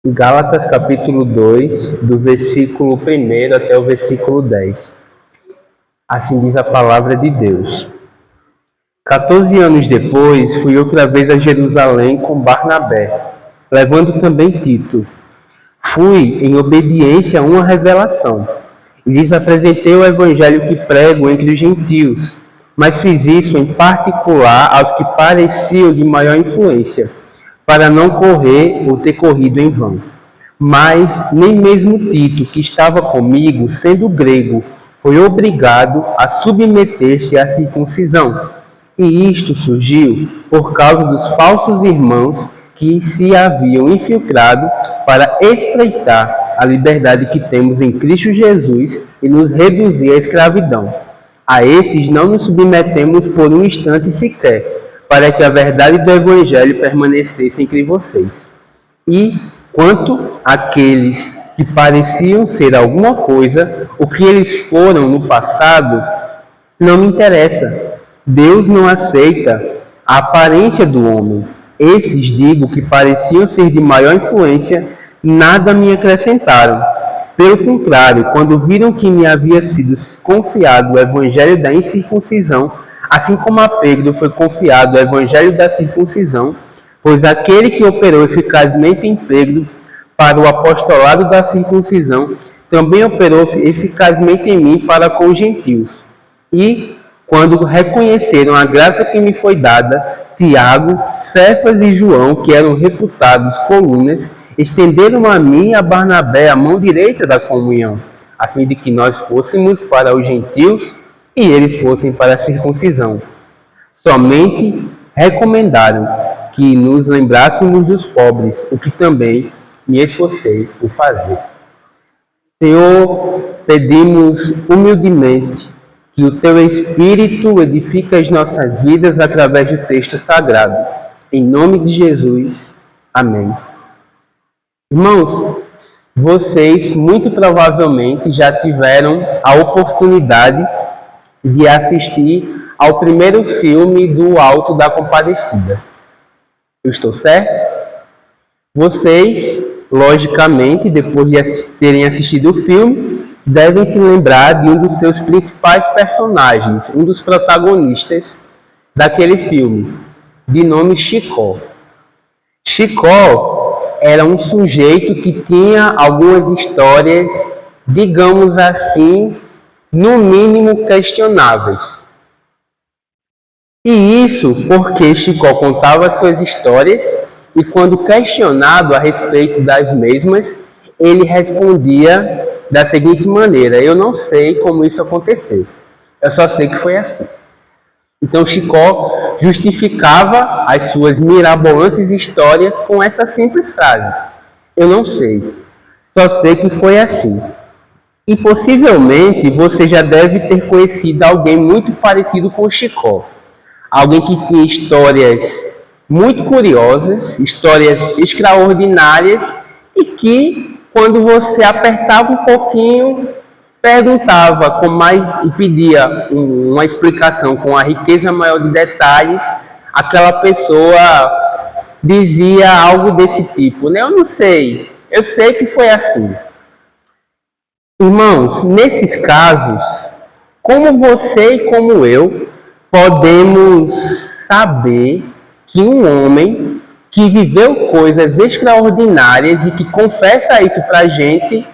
Gálatas capítulo 2, do versículo 1 até o versículo 10. Assim diz a palavra de Deus. 14 anos depois, fui outra vez a Jerusalém com Barnabé, levando também Tito. Fui em obediência a uma revelação, e lhes apresentei o evangelho que prego entre os gentios, mas fiz isso em particular aos que pareciam de maior influência, para não correr ou ter corrido em vão. Mas nem mesmo Tito, que estava comigo, sendo grego, foi obrigado a submeter-se à circuncisão. E isto surgiu por causa dos falsos irmãos que se haviam infiltrado para espreitar a liberdade que temos em Cristo Jesus e nos reduzir à escravidão. A esses não nos submetemos por um instante sequer, para que a verdade do Evangelho permanecesse entre vocês. E, quanto àqueles que pareciam ser alguma coisa, o que eles foram no passado, não me interessa. Deus não aceita a aparência do homem. Esses, digo, que pareciam ser de maior influência, nada me acrescentaram. Pelo contrário, quando viram que me havia sido confiado o evangelho da incircuncisão, assim como a Pedro foi confiado o evangelho da circuncisão, pois aquele que operou eficazmente em Pedro para o apostolado da circuncisão, também operou eficazmente em mim para com os gentios. E, quando reconheceram a graça que me foi dada, Tiago, Cefas e João, que eram reputados colunas, estenderam a mim e a Barnabé a mão direita da comunhão, a fim de que nós fôssemos para os gentios e eles fossem para a circuncisão. Somente recomendaram que nos lembrássemos dos pobres, o que também me esforcei por fazer. Senhor, pedimos humildemente que o Teu Espírito edifique as nossas vidas através do texto sagrado. Em nome de Jesus. Amém. Irmãos, vocês muito provavelmente já tiveram a oportunidade de assistir ao primeiro filme do Alto da Compadecida. Eu estou certo? Vocês, logicamente, depois de terem assistido o filme, devem se lembrar de um dos seus principais personagens, um dos protagonistas daquele filme, de nome Chicó. Chicó era um sujeito que tinha algumas histórias, digamos assim, no mínimo questionáveis. E isso porque Chicó contava suas histórias e, quando questionado a respeito das mesmas, ele respondia da seguinte maneira: eu não sei como isso aconteceu, eu só sei que foi assim. Então Chicó justificava as suas mirabolantes histórias com essa simples frase: eu não sei, só sei que foi assim. E possivelmente você já deve ter conhecido alguém muito parecido com Chicó. Alguém que tinha histórias muito curiosas, histórias extraordinárias e que, quando você apertava um pouquinho, perguntava com mais e pedia uma explicação com a riqueza maior de detalhes, aquela pessoa dizia algo desse tipo, né? Eu não sei, eu sei que foi assim. Irmãos, nesses casos, como você e como eu, podemos saber que um homem que viveu coisas extraordinárias e que confessa isso para a gente,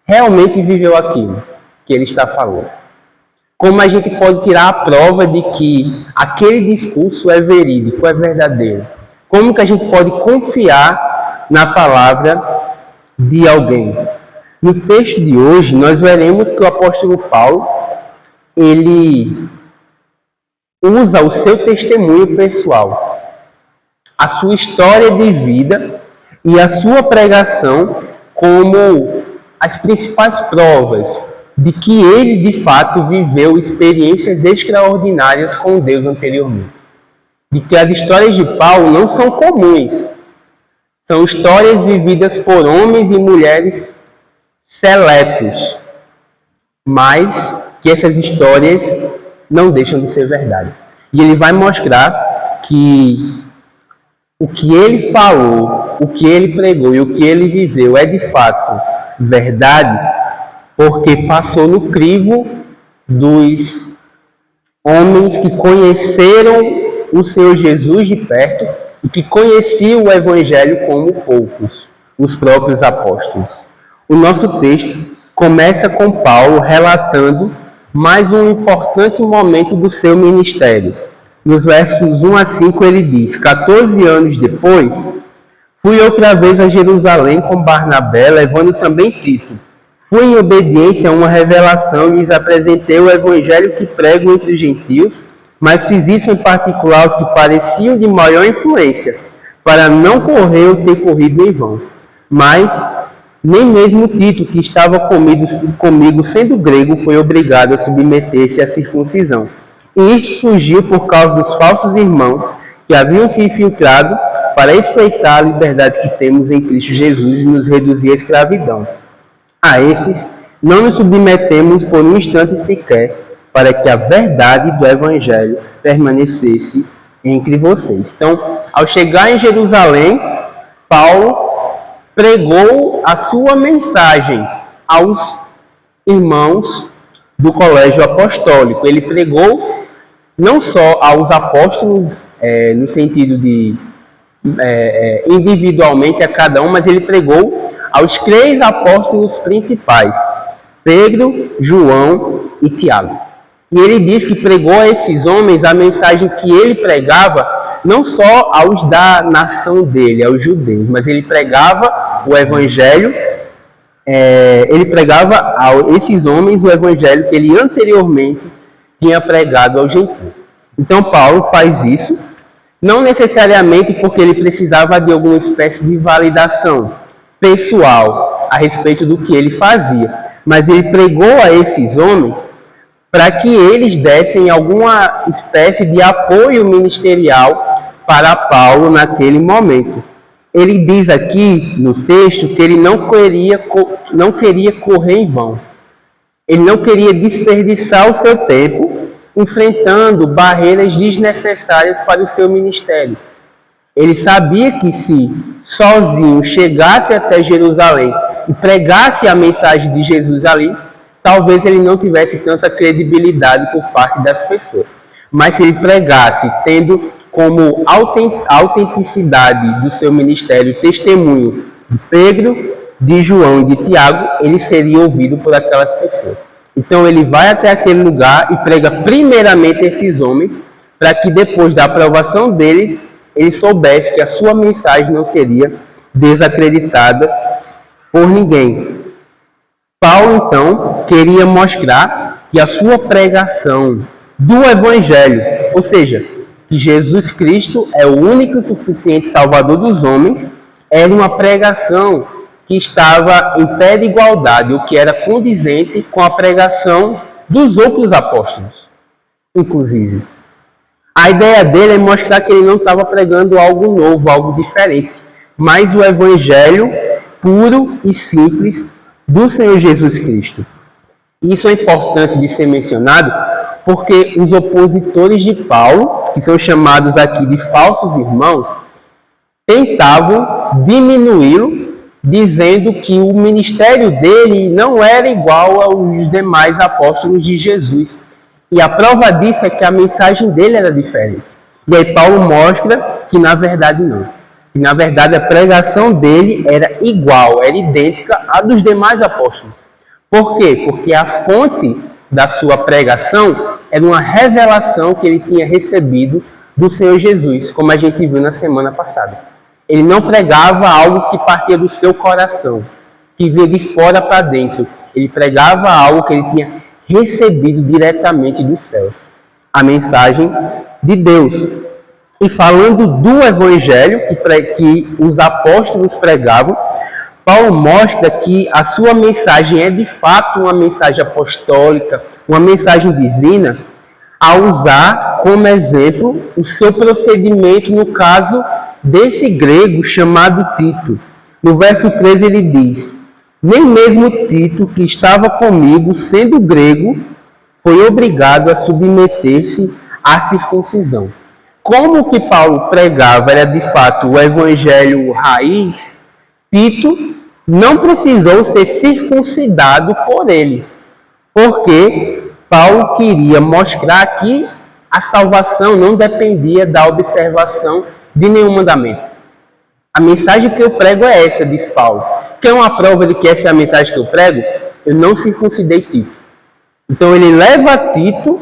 realmente viveu aquilo que ele está falando? Como a gente pode tirar a prova de que aquele discurso é verídico, é verdadeiro? Como que a gente pode confiar na palavra de alguém? No texto de hoje, nós veremos que o apóstolo Paulo, ele usa o seu testemunho pessoal, a sua história de vida e a sua pregação como as principais provas de que ele, de fato, viveu experiências extraordinárias com Deus anteriormente. De que as histórias de Paulo não são comuns. São histórias vividas por homens e mulheres seletos. Mas que essas histórias não deixam de ser verdade. E ele vai mostrar que o que ele falou o que ele pregou e o que ele viveu é de fato verdade, porque passou no crivo dos homens que conheceram o Senhor Jesus de perto e que conheciam o Evangelho como poucos, os próprios apóstolos. O nosso texto começa com Paulo relatando mais um importante momento do seu ministério. Nos versos 1 a 5 ele diz: 14 anos depois, fui outra vez a Jerusalém com Barnabé, levando também Tito. Fui em obediência a uma revelação e lhes apresentei o evangelho que prego entre os gentios, mas fiz isso em particular aos que pareciam de maior influência, para não correr ou ter corrido em vão. Mas nem mesmo Tito, que estava comigo sendo grego, foi obrigado a submeter-se à circuncisão. E isso surgiu por causa dos falsos irmãos que haviam se infiltrado para espreitar a liberdade que temos em Cristo Jesus e nos reduzir à escravidão. A esses não nos submetemos por um instante sequer, para que a verdade do Evangelho permanecesse entre vocês. Então, ao chegar em Jerusalém, Paulo pregou a sua mensagem aos irmãos do colégio apostólico. Ele pregou não só aos apóstolos, no sentido de individualmente a cada um, mas ele pregou aos 3 apóstolos principais, Pedro, João e Tiago. E ele diz que pregou a esses homens a mensagem que ele pregava não só aos da nação dele, aos judeus, mas ele pregava o evangelho, ele pregava a esses homens o evangelho que ele anteriormente tinha pregado aos gentios. Então Paulo faz isso, não necessariamente porque ele precisava de alguma espécie de validação pessoal a respeito do que ele fazia, mas ele pregou a esses homens para que eles dessem alguma espécie de apoio ministerial para Paulo naquele momento. Ele diz aqui no texto que ele não queria correr em vão. Ele não queria desperdiçar o seu tempo enfrentando barreiras desnecessárias para o seu ministério. Ele sabia que se sozinho chegasse até Jerusalém e pregasse a mensagem de Jesus ali, talvez ele não tivesse tanta credibilidade por parte das pessoas. Mas se ele pregasse tendo como autenticidade do seu ministério testemunho de Pedro, de João e de Tiago, ele seria ouvido por aquelas pessoas. Então ele vai até aquele lugar e prega primeiramente esses homens, para que depois da aprovação deles, ele soubesse que a sua mensagem não seria desacreditada por ninguém. Paulo, então, queria mostrar que a sua pregação do Evangelho, ou seja, que Jesus Cristo é o único e suficiente Salvador dos homens, era uma pregação que estava em pé de igualdade, o que era condizente com a pregação dos outros apóstolos, inclusive. A ideia dele é mostrar que ele não estava pregando algo novo, algo diferente, mas o Evangelho puro e simples do Senhor Jesus Cristo. Isso é importante de ser mencionado porque os opositores de Paulo, que são chamados aqui de falsos irmãos, tentavam diminuí-lo, dizendo que o ministério dele não era igual aos demais apóstolos de Jesus. E a prova disso é que a mensagem dele era diferente. E aí Paulo mostra que na verdade não. Que na verdade a pregação dele era igual, era idêntica à dos demais apóstolos. Por quê? Porque a fonte da sua pregação era uma revelação que ele tinha recebido do Senhor Jesus, como a gente viu na semana passada. Ele não pregava algo que partia do seu coração, que vinha de fora para dentro. Ele pregava algo que ele tinha recebido diretamente dos céus, a mensagem de Deus. E falando do Evangelho que os apóstolos pregavam, Paulo mostra que a sua mensagem é de fato uma mensagem apostólica, uma mensagem divina, a usar como exemplo o seu procedimento no caso desse grego chamado Tito. No verso 13 ele diz: nem mesmo Tito, que estava comigo, sendo grego, foi obrigado a submeter-se à circuncisão. como que Paulo pregava era de fato o evangelho raiz, Tito não precisou ser circuncidado por ele, porque Paulo queria mostrar que a salvação não dependia da observação de nenhum mandamento. A mensagem que eu prego é essa, diz Paulo. Quer uma prova de que essa é a mensagem que eu prego? Eu não circuncidei Tito. Então ele leva Tito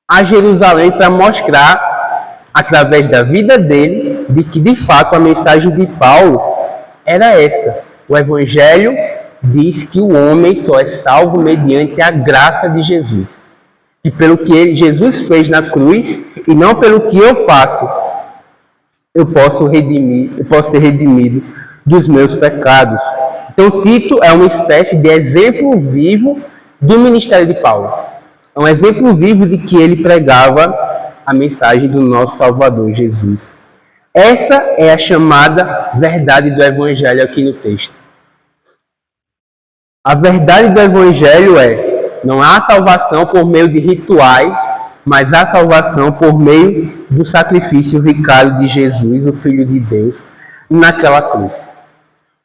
a Jerusalém para mostrar, através da vida dele, de que de fato a mensagem de Paulo era essa. O Evangelho diz que o homem só é salvo mediante a graça de Jesus. E pelo que Jesus fez na cruz, e não pelo que eu faço, eu posso ser redimido dos meus pecados. Então Tito é uma espécie de exemplo vivo do ministério de Paulo. É um exemplo vivo de que ele pregava a mensagem do nosso Salvador Jesus. Essa é a chamada verdade do Evangelho aqui no texto. A verdade do Evangelho é: não há salvação por meio de rituais, mas há salvação por meio do sacrifício vicário de Jesus, o Filho de Deus, naquela cruz.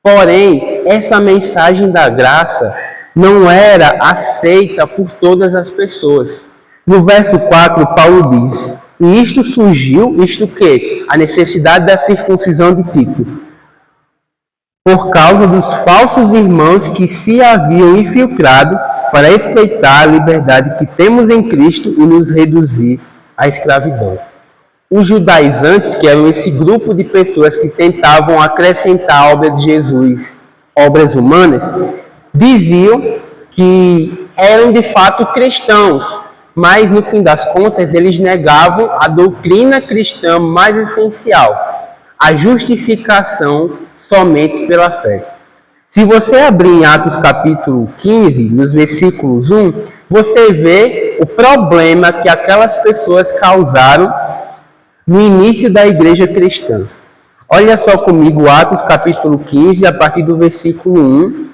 Porém, essa mensagem da graça não era aceita por todas as pessoas. No verso 4, Paulo diz: e isto surgiu, isto que? A necessidade da circuncisão de Tito, por causa dos falsos irmãos que se haviam infiltrado para espreitar a liberdade que temos em Cristo e nos reduzir à escravidão. Os judaizantes, que eram esse grupo de pessoas que tentavam acrescentar à obra de Jesus obras humanas, diziam que eram de fato cristãos, mas no fim das contas eles negavam a doutrina cristã mais essencial, a justificação somente pela fé. Se você abrir em Atos capítulo 15, nos versículos 1, você vê o problema que aquelas pessoas causaram no início da igreja cristã. Olha só comigo Atos capítulo 15, a partir do versículo 1.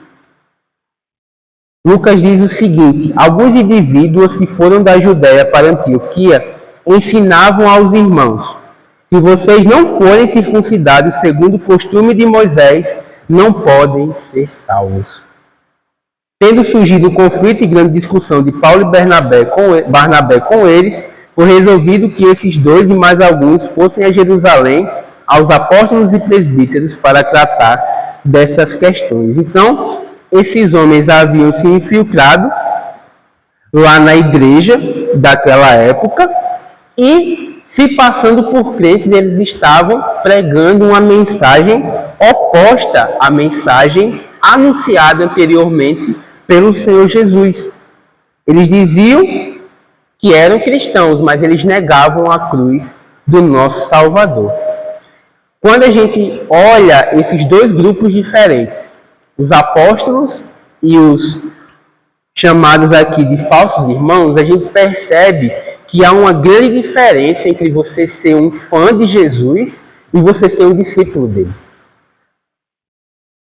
Lucas diz o seguinte: alguns indivíduos que foram da Judéia para Antioquia ensinavam aos irmãos: se vocês não forem circuncidados segundo o costume de Moisés, não podem ser salvos. Tendo surgido um conflito e grande discussão de Paulo e Barnabé com eles, foi resolvido que esses dois e mais alguns fossem a Jerusalém aos apóstolos e presbíteros para tratar dessas questões. Então, esses homens haviam se infiltrado lá na igreja daquela época e, se passando por crentes, eles estavam pregando uma mensagem oposta à mensagem anunciada anteriormente pelo Senhor Jesus. Eles diziam que eram cristãos, mas eles negavam a cruz do nosso Salvador. Quando a gente olha esses dois grupos diferentes, os apóstolos e os chamados aqui de falsos irmãos, a gente percebe que há uma grande diferença entre você ser um fã de Jesus e você ser um discípulo dele.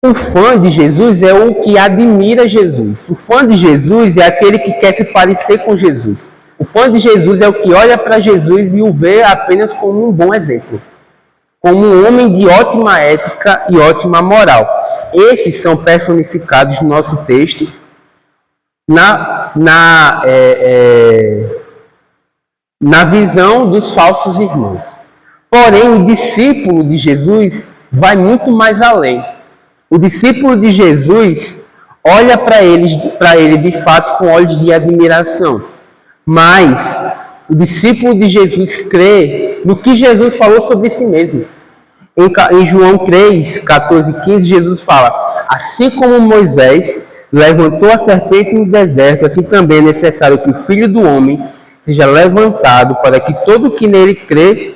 O fã de Jesus é o que admira Jesus. O fã de Jesus é aquele que quer se parecer com Jesus. O fã de Jesus é o que olha para Jesus e o vê apenas como um bom exemplo, como um homem de ótima ética e ótima moral. Esses são personificados no nosso texto na visão dos falsos irmãos. Porém, o discípulo de Jesus vai muito mais além. O discípulo de Jesus olha para ele de fato com olhos de admiração. Mas o discípulo de Jesus crê no que Jesus falou sobre si mesmo. Em João 3, 14 e 15, Jesus fala: assim como Moisés levantou a serpente no deserto, assim também é necessário que o Filho do Homem seja levantado, para que todo que nele crê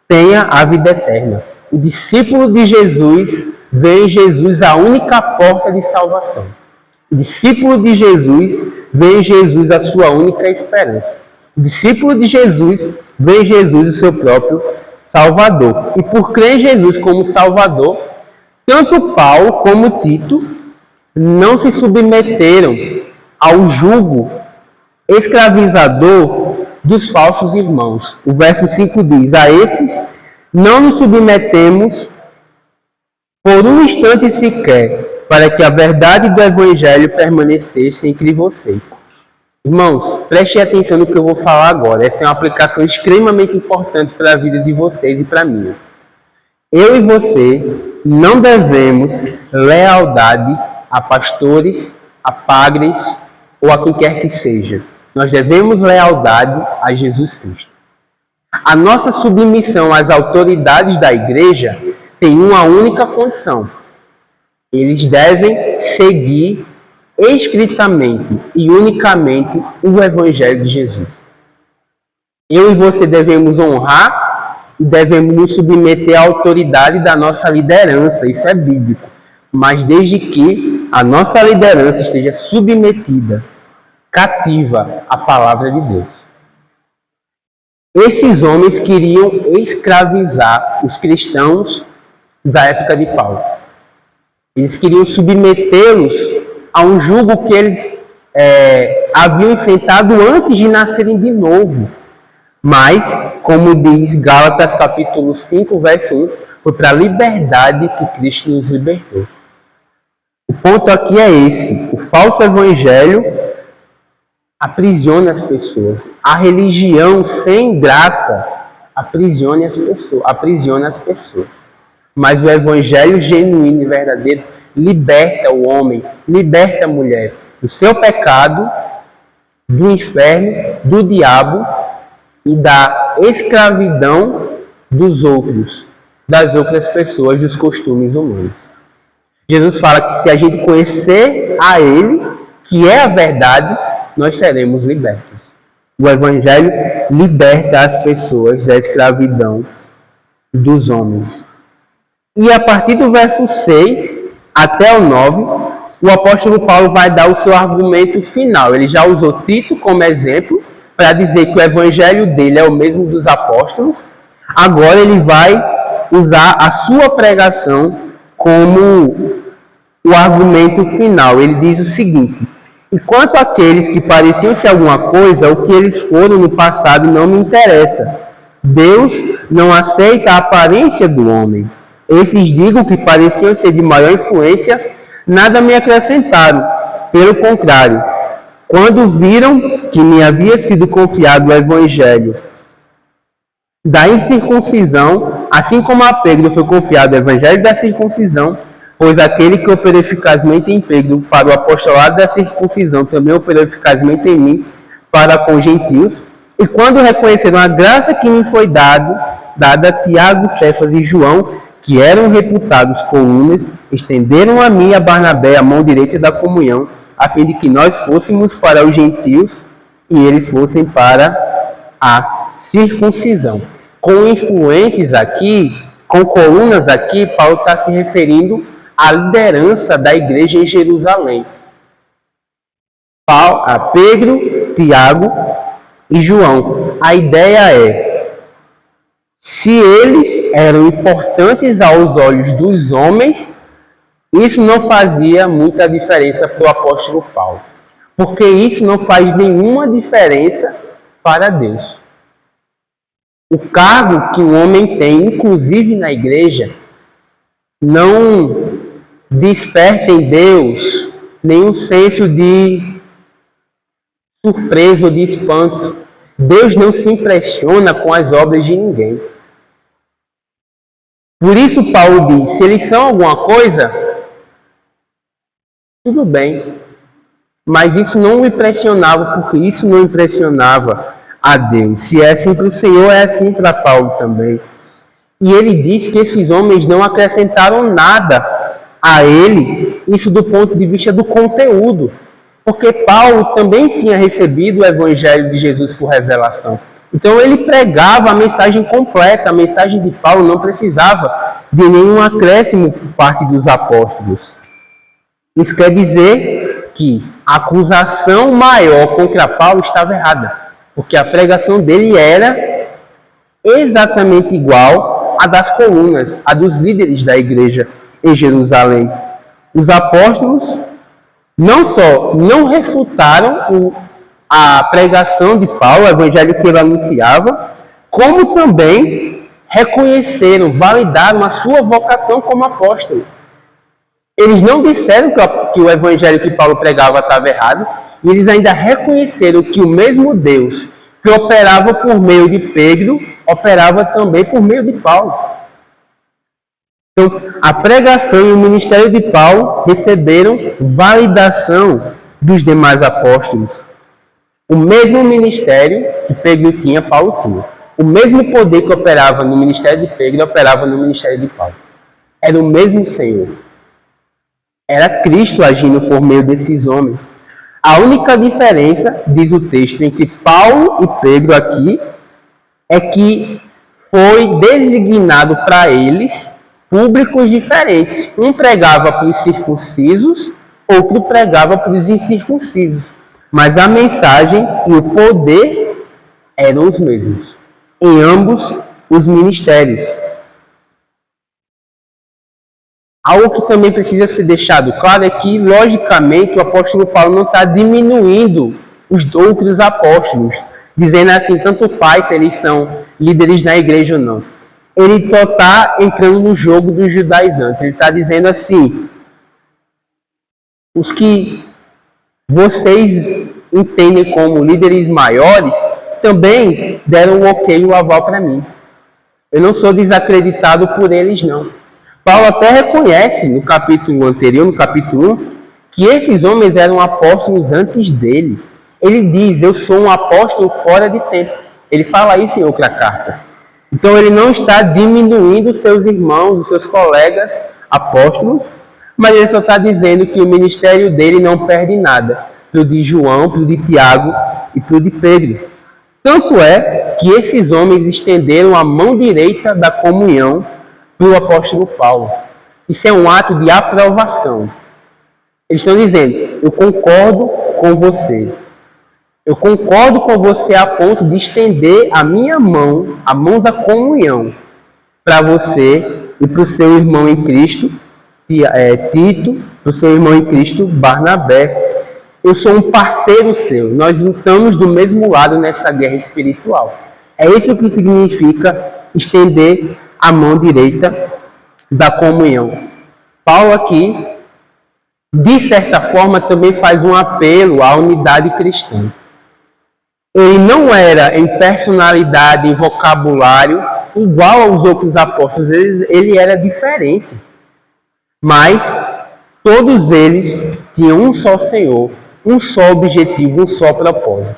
tenha a vida eterna. O discípulo de Jesus vê em Jesus a única porta de salvação. O discípulo de Jesus vê em Jesus a sua única esperança. O discípulo de Jesus vê em Jesus o seu próprio Salvador. E por crer em Jesus como Salvador, tanto Paulo como Tito não se submeteram ao jugo escravizador dos falsos irmãos. O verso 5 diz: a esses não nos submetemos por um instante sequer, para que a verdade do Evangelho permanecesse entre vocês. Irmãos, prestem atenção no que eu vou falar agora. Essa é uma aplicação extremamente importante para a vida de vocês e para a minha. Eu e você não devemos lealdade a pastores, a padres ou a quem quer que seja. Nós devemos lealdade a Jesus Cristo. A nossa submissão às autoridades da igreja tem uma única condição. Eles devem seguir estritamente e unicamente o Evangelho de Jesus. Eu e você devemos honrar e devemos nos submeter à autoridade da nossa liderança. Isso é bíblico. Mas desde que a nossa liderança esteja submetida, cativa à palavra de Deus. Esses homens queriam escravizar os cristãos da época de Paulo. Eles queriam submetê-los a um jugo que eles haviam enfrentado antes de nascerem de novo. Mas, como diz Gálatas capítulo 5, verso 1, foi para a liberdade que Cristo nos libertou. O ponto aqui é esse: o falso evangelho aprisiona as pessoas. A religião sem graça aprisiona as pessoas. Mas o evangelho genuíno e verdadeiro liberta o homem, liberta a mulher do seu pecado, do inferno, do diabo e da escravidão dos outros, das outras pessoas, dos costumes humanos. Jesus fala que se a gente conhecer a Ele, que é a verdade, nós seremos libertos. O Evangelho liberta as pessoas da escravidão dos homens. E a partir do verso 6 até o 9, o apóstolo Paulo vai dar o seu argumento final. Ele já usou Tito como exemplo para dizer que o evangelho dele é o mesmo dos apóstolos. Agora ele vai usar a sua pregação como o argumento final. Ele diz o seguinte: enquanto aqueles que pareciam ser alguma coisa, o que eles foram no passado não me interessa. Deus não aceita a aparência do homem. Esses digo que pareciam ser de maior influência, nada me acrescentaram. Pelo contrário, quando viram que me havia sido confiado o evangelho da incircuncisão, assim como a Pedro foi confiado o evangelho da circuncisão, pois aquele que operou eficazmente em Pedro para o apostolado da circuncisão também operou eficazmente em mim para com gentios. E quando reconheceram a graça que me foi dada a Tiago, Cefas e João, que eram reputados colunas, estenderam a mim e a Barnabé a mão direita da comunhão, a fim de que nós fôssemos para os gentios e eles fossem para a circuncisão. Com influentes aqui, com colunas aqui, Paulo está se referindo à liderança da igreja em Jerusalém. A Pedro, Tiago e João. A ideia é: se eles eram importantes aos olhos dos homens, isso não fazia muita diferença para o apóstolo Paulo, porque isso não faz nenhuma diferença para Deus. O cargo que o homem tem, inclusive na igreja, não desperta em Deus nenhum senso de surpresa ou de espanto. Deus não se impressiona com as obras de ninguém. Por isso Paulo diz: se eles são alguma coisa, tudo bem. Mas isso não o impressionava, porque isso não impressionava a Deus. Se é assim para o Senhor, é assim para Paulo também. E ele diz que esses homens não acrescentaram nada a ele, isso do ponto de vista do conteúdo. Porque Paulo também tinha recebido o Evangelho de Jesus por revelação. Então ele pregava a mensagem completa. A mensagem de Paulo não precisava de nenhum acréscimo por parte dos apóstolos. Isso quer dizer que a acusação maior contra Paulo estava errada, porque a pregação dele era exatamente igual à das colunas, a dos líderes da igreja em Jerusalém. Os apóstolos não só não refutaram a pregação de Paulo, o evangelho que ele anunciava, como também reconheceram, validaram a sua vocação como apóstolo. Eles não disseram que o evangelho que Paulo pregava estava errado, e eles ainda reconheceram que o mesmo Deus que operava por meio de Pedro, operava também por meio de Paulo. Então, a pregação e o ministério de Paulo receberam validação dos demais apóstolos. O mesmo ministério que Pedro tinha, Paulo tinha. O mesmo poder que operava no ministério de Pedro, operava no ministério de Paulo. Era o mesmo Senhor. Era Cristo agindo por meio desses homens. A única diferença, diz o texto, entre Paulo e Pedro aqui, é que foi designado para eles públicos diferentes. Um pregava para os circuncisos, outro pregava para os incircuncisos. Mas a mensagem e o poder eram os mesmos, em ambos os ministérios. Algo que também precisa ser deixado claro é que, logicamente, o apóstolo Paulo não está diminuindo os outros apóstolos, dizendo assim, tanto faz se eles são líderes na igreja ou não. Ele só está entrando no jogo dos judaizantes. Ele está dizendo assim, os que vocês entendem como líderes maiores, também deram um ok, o aval para mim. Eu não sou desacreditado por eles, não. Paulo até reconhece no capítulo anterior, no capítulo 1, que esses homens eram apóstolos antes dele. Ele diz, eu sou um apóstolo fora de tempo. Ele fala isso em outra carta. Então ele não está diminuindo seus irmãos, os seus colegas apóstolos, mas ele só está dizendo que o ministério dele não perde nada para o de João, para o de Tiago e para o de Pedro. Tanto é que esses homens estenderam a mão direita da comunhão para o apóstolo Paulo. Isso é um ato de aprovação. Eles estão dizendo, eu concordo com você. Eu concordo com você a ponto de estender a minha mão, a mão da comunhão, para você e para o seu irmão em Cristo, Tito, para o seu irmão em Cristo, Barnabé. Eu sou um parceiro seu. Nós lutamos do mesmo lado nessa guerra espiritual. É isso que significa estender a mão direita da comunhão. Paulo aqui, de certa forma, também faz um apelo à unidade cristã. Ele não era em personalidade, em vocabulário, igual aos outros apóstolos. Ele era diferente. Mas todos eles tinham um só Senhor, um só objetivo, um só propósito.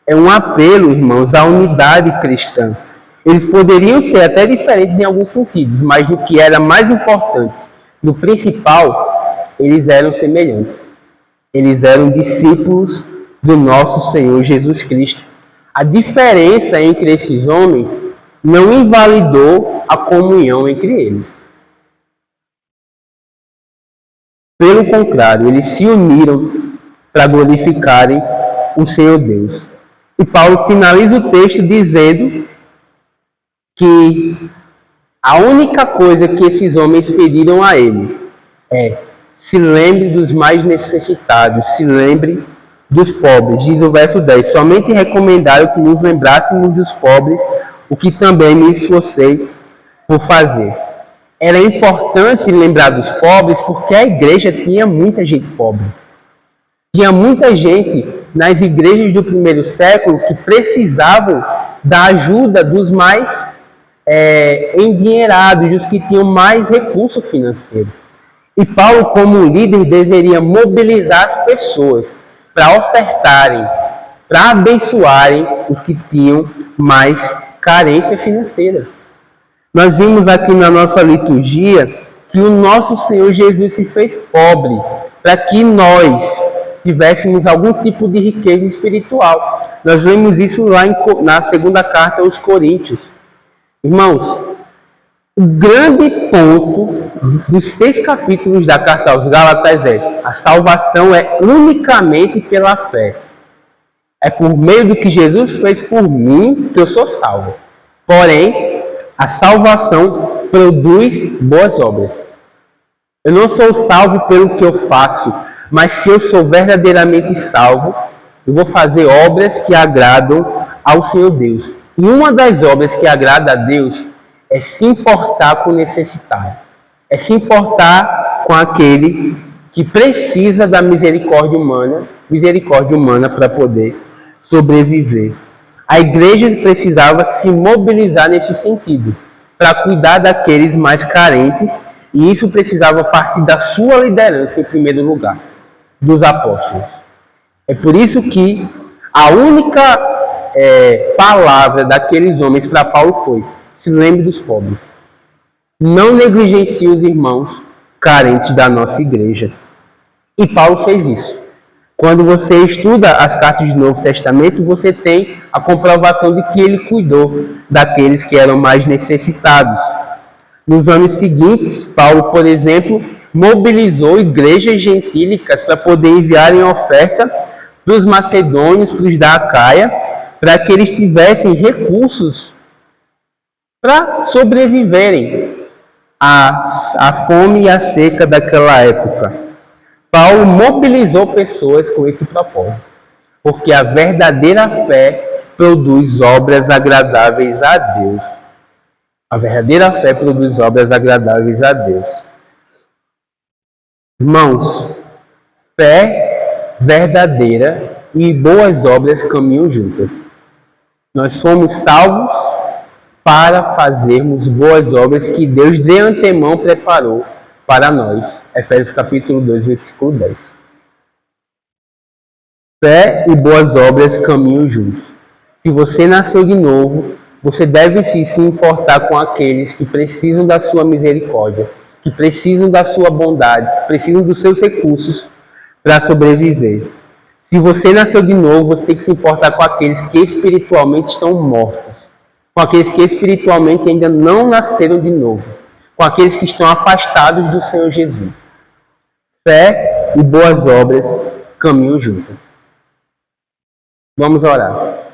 É um apelo, irmãos, à unidade cristã. Eles poderiam ser até diferentes em alguns sentidos, mas no que era mais importante, no principal, eles eram semelhantes. Eles eram discípulos do nosso Senhor Jesus Cristo. A diferença entre esses homens não invalidou a comunhão entre eles. Pelo contrário, eles se uniram para glorificarem o Senhor Deus. E Paulo finaliza o texto dizendo que a única coisa que esses homens pediram a ele é: se lembre dos mais necessitados, se lembre dos pobres. Diz o verso 10, somente recomendaram que nos lembrássemos dos pobres, o que também me esforcei por fazer. Era importante lembrar dos pobres porque a igreja tinha muita gente pobre. Tinha muita gente nas igrejas do primeiro século que precisavam da ajuda dos mais endinheirados, dos que tinham mais recurso financeiro. E Paulo, como líder, deveria mobilizar as pessoas para ofertarem, para abençoarem os que tinham mais carência financeira. Nós vimos aqui na nossa liturgia que o nosso Senhor Jesus se fez pobre para que nós tivéssemos algum tipo de riqueza espiritual. Nós vemos isso lá na segunda carta aos Coríntios. Irmãos, o grande ponto dos 6 capítulos da carta aos Gálatas é: a salvação é unicamente pela fé. É por meio do que Jesus fez por mim que eu sou salvo. Porém, a salvação produz boas obras. Eu não sou salvo pelo que eu faço, mas se eu sou verdadeiramente salvo, Eu vou fazer obras que agradam ao Senhor Deus. E uma das obras que agrada a Deus é se importar com o necessitado. É se importar com aquele que precisa da misericórdia humana para poder sobreviver. A igreja precisava se mobilizar nesse sentido, para cuidar daqueles mais carentes, e isso precisava partir da sua liderança, em primeiro lugar, dos apóstolos. É por isso que a única palavra daqueles homens para Paulo foi: se lembre dos pobres. Não negligencie os irmãos carentes da nossa igreja. E Paulo fez isso. Quando você estuda as cartas do Novo Testamento, você tem a comprovação de que ele cuidou daqueles que eram mais necessitados. Nos anos seguintes, Paulo, por exemplo, mobilizou igrejas gentílicas para poder enviarem oferta para os macedônios, para os da Acaia, para que eles tivessem recursos para sobreviverem à fome e à seca daquela época. Paulo mobilizou pessoas com esse propósito, porque a verdadeira fé produz obras agradáveis a Deus. A verdadeira fé produz obras agradáveis a Deus. Irmãos, fé verdadeira e boas obras caminham juntas. Nós fomos salvos para fazermos boas obras que Deus de antemão preparou para nós. Efésios capítulo 2, versículo 10. Fé e boas obras caminham juntos. Se você nasceu de novo, você deve sim se importar com aqueles que precisam da sua misericórdia, que precisam da sua bondade, precisam dos seus recursos para sobreviver. Se você nasceu de novo, você tem que se importar com aqueles que espiritualmente estão mortos, com aqueles que espiritualmente ainda não nasceram de novo, com aqueles que estão afastados do Senhor Jesus. Fé e boas obras caminham juntas. Vamos orar.